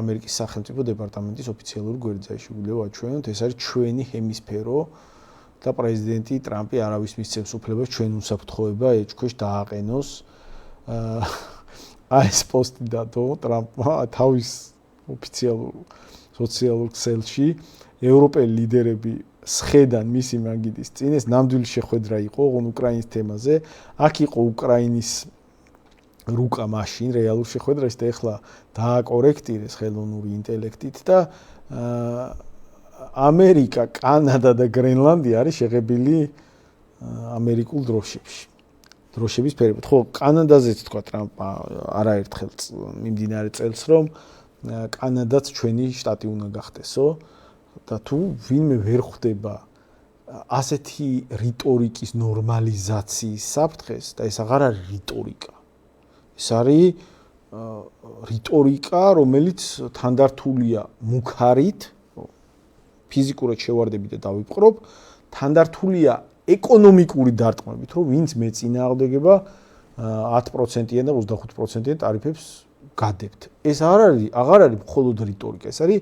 ამერიკის სახელმწიფო დეპარტამენტის ოფიციალური გვერდზე შეგვიძლია ვაჩვენოთ, ეს არის ჩვენი ჰემისფერო და პრეზიდენტი ტრამპი არავის მისცემს უფლებას ჩვენ უსაფრთხოება ეჭქვეშ დააყენოს. ეს პოსტი დადო ტრამპმა თავის ოფიციალურ სოციალურ ქსელში ევროპელი ლიდერები სხედან მისი მაგიდის წინ ეს ნამდვილი შეხვედრა იყო უკრაინის თემაზე. აქ იყო უკრაინის რუკა მაშინ რეალურ შეხვედრაში და ეხლა დააკორექტირეს ხელოვნური ინტელექტით და ამერიკა, კანადა და გრენლანდია არის შეღებილი ამერიკულ დროშებში. დროშების ფერებით. ხო, კანადაზეც თქვა ტრამპმა არაერთხელ მიმდინარე წელს, რომ კანადაც ჩვენი შტატი უნდა გახდესო და თუ ვინმე ვერ ხვდება ასეთი რიტორიკის ნორმალიზაციის საფრთხეს და ეს აღარ არის რიტორიკა. ეს არის რიტორიკა, რომელიც თანდართულია მუქარით, ფიზიკურად შევარდებით და დავიპყრობ, თანდართულია ეკონომიკური დარტყმებით, რომ ვინც მეწინააღმდეგება 10%-იან და 25%-იან ტარიფებს გადებთ. ეს აღარ არის მხოლოდ რიტორიკა, ეს არის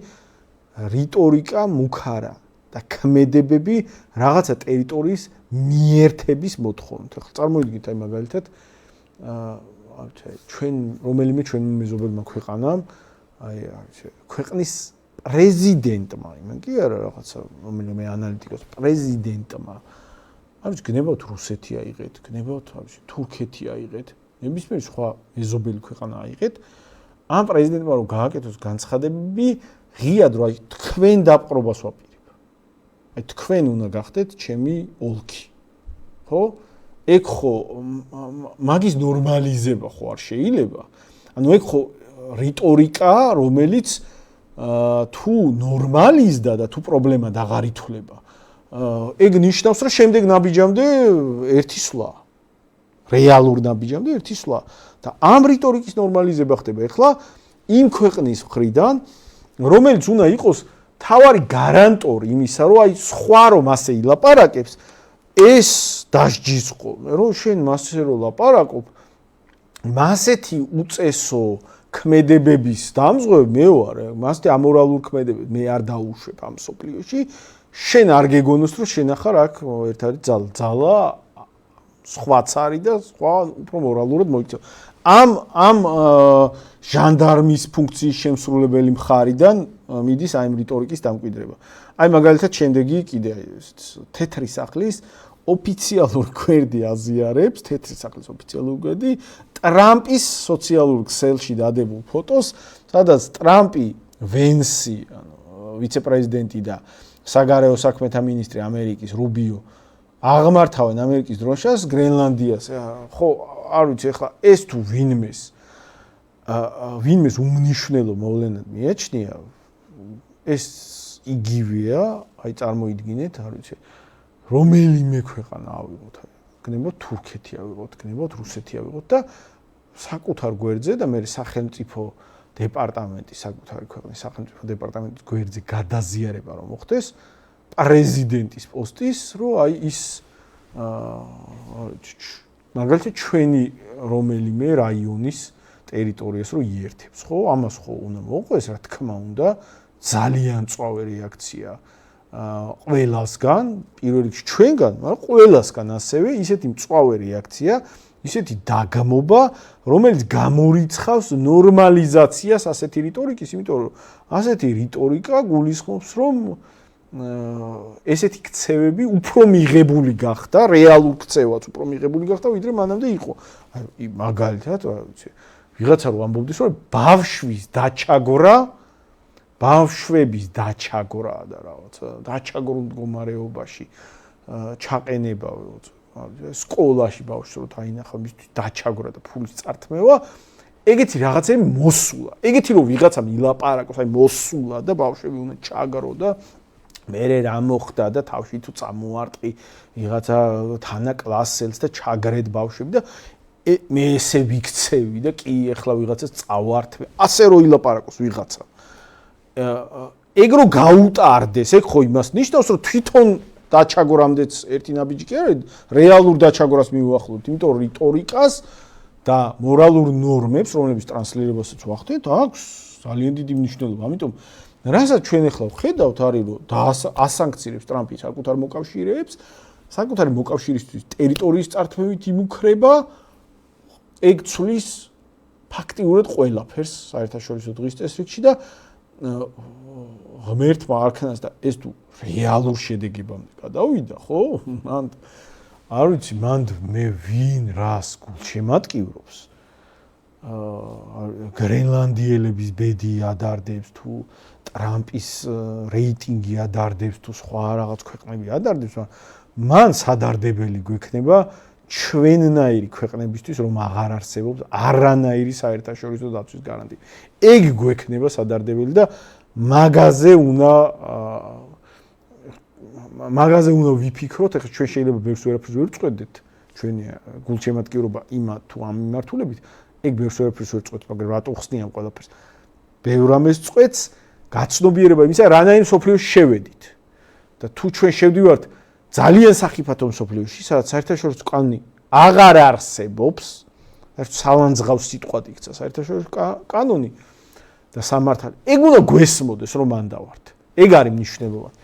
რიტორიკა მუქარა და ქმედებები რაღაცა ტერიტორიის მიერთების მოთხოვნით. ახლა წარმოიდგინეთ აი მაგალითად ჩვენ რომელიმე ჩვენ მეზობელმა ქვეყანამ აი ქვეყნის პრეზიდენტმა, იმან კი არა რაღაცა რომელიმე ანალიტიკოს პრეზიდენტმა არის გნებავთ რუსეთი აიღეთ, გნებავთ თურქეთი აიღეთ, ნებისმიერი სხვა მეზობელი ქვეყანა აიღეთ. ამ პრეზიდენტმა რომ გააკეთოს განცხადებები, ღიად რომ აი თქვენ დაპყრობას ვაპირებ. აი თქვენ უნდა გახდეთ ჩემი ოლქი. ხო? ეგ ხო მაგის ნორმალიზება ხო არ შეიძლება. ანუ ეგ ხო რიტორიკაა, რომელიც თუ ნორმალიზდა და თუ პრობლემა აღარ ითვლება. ეგ ნიშნავს, რომ შემდეგ ნაბიჯამდე ერთი სვლა. რეალურ ნაბიჯამდე ერთი სვლა. და ამ რიტორიკის ნორმალიზება ხდება ახლა იმ ქვეყნის მხრიდან, რომელიც უნდა იყოს თავარი გარანტორი იმისა, რომ აი სხვა რომ ასე ილაპარაკებს, ეს დასჯის ხოლმე, რომ შენ მასე რო ლაპარაკობ, მასეთი უწესო ქმედებების დამზღვევი მე ვარ, მასეთი ამორალურ ქმედებებს მე არ დაუშვებ ამ სოფლიოში, შენ არ გეგონოს, რომ შენ ახარ აქ ერთ არის ძალა სხვაც არის და სხვა უფრო მორალურად მოიქცევა. ამ ჟანდარმის ფუნქციის შემსრულებელი მხარიდან მიდის აი რიტორიკის დამკვიდრება. აი მაგალითად შემდეგი კიდე თეთრი სახლის ოფიციალურ გვერდი აზიარებს, თეთრი სახლის ოფიციალურ გვერდი ტრამპის სოციალურ ქსელში დადებულ ფოტოს, სადაც ტრამპი, ვენსი, ვიცე-პრეზიდენტი და საგარეო საქმეთა მინისტრი ამერიკის რუბიო აღმართავენ ამერიკის დროშას გრენლანდიას. ხო, არ ვიცი, ახლა ეს თუ ვინმეს უმნიშვნელო მოვლენად მიაჩნია, ეს იგივეა, აი წარმოიდგინეთ, არ ვიცი, რომელიმე ქვეყანა ავიღოთ, გნებავთ თურქეთი ავიღოთ, გნებავთ რუსეთი ავიღოთ და საკუთარ გვერდზე და მე სახელმწიფო დეპარტამენტი, საკუთარი ქვეყნის სახელმწიფო დეპარტამენტის გვერდზე გადაზიარება რომ მოხდეს პრეზიდენტის პოსტის, რომ აი ის მაგალითად ჩვენი რომელიმე რაიონის ტერიტორიას რო იერთებს, ხო? ამას ხო უნდა მოყვეს, რა თქმა უნდა, ძალიან მწვავე რეაქცია ყველასგან, პირველ რიგში ჩვენგან, მაგრამ ყველასგან ასევე ისეთი მწვავე რეაქცია, ისეთი დაგმობა, რომელიც გამორიცხავს ნორმალიზაციას ასეთი რიტორიკის, იმიტომ რომ ასეთი რიტორიკა გულისხმობს, რომ ესეთი ქცევები უფრო მიღებული გახდა, რეალურ ქცევაც უფრო მიღებული გახდა, ვიდრე მანამდე იყო. აი მაგალითად, რა ვიცი, ვიღაცა რო ამბობდეს, რომ ბავშვის დაჩაგვრა, ბავშვების დაჩაგვრა და რაღაცა, დაჩაგრულ მდგომარეობაში ჩაყენება, სკოლაში ბავშვს რო დაინახა, მისთვის დაჩაგვრა და ფულის წართმევა, ეგეთი რაღაცები მოსულა. ეგეთი რომ ვიღაცამ ილაპარაკოს, აი მოსულა და ბავშვები უნდა ჩაგრო და მერე რა მოხდა და თავში თუ წამოარტყი ვიღაცა თანა კლასელს და ჩაგრედ ბავშვები და მე ესე ვიქცევი და კი ეხლა ვიღაცას წავართვე. ასე რო ილაპარაკოს ვიღაცა. ეგ რო გაუტარდეს, ეგ ხო იმას ნიშნავს, რომ თვითონ დაჩაგვრამდეც ერთი ნაბიჯი კი არის, რეალურ დაჩაგვრას მივუახლოვთ, იმიტომ რომ რიტორიკას და მორალურ ნორმებს, რომლებიც ტრანსლირებასაც ვახდენთ, აქვს ძალიან დიდი მნიშვნელობა. ამიტომ რასაც ჩვენ ახლა ვხედავთ არის რომ ასანქცირებს ტრამპი საკუთარ მოკავშირეებს, საკუთარი მოკავშირისთვის ტერიტორიის წართმევით იმუქრება, ეგ ცვლის ფაქტიურად ყველაფერს საერთაშორისო დღის წესრიგში და ღმერთმა არქანას და ეს თუ რეალურ შედეგებამდე გადავიდა, ხო? მან არ ვიცი, მან მე ვინ რას გულშემატკივრობს. გრენლანდიელების ბედი ადარდებს თუ ტრამპის რეიტინგი ადარდებს თუ სხვა რაღაც ქვეყნები ადარდებს, მან სადარდებელი გვექნება ჩვენნაირი ქვეყნებისთვის, რომ აღარ არსებობს არანაირი საერთაშორისო დაცვის გარანტია. ეგ გვექნება სადარდებელი და მაგაზე უნდა ვიფიქროთ, ახლა ჩვენ შეიძლება ბევრს ვერაფერს ვერ წყვეტდეთ, ჩვენი გულშემატკივრობა იმა თუ ამ მიმართულებით, ეგ ბევრს ვერაფერს ვერ წყვეტს, მაგრამ რატო ხსნიან ყველაფერს? ბევრ ამას წყვეტს გაცნობიერება იმისა, რანაირ მსოფლიოში შევედით. და თუ ჩვენ შევდივართ ძალიან სახიფათო მსოფლიოში, სადაც საერთაშორისო კანონი აღარ არსებობს, სალანძღავს სიტყვად იქცა საერთაშორისო კანონი და სამართალი. ეგ უნდა გვესმოდეს, რომ მანდ დავართ. ეგ არის მნიშვნელოვანი.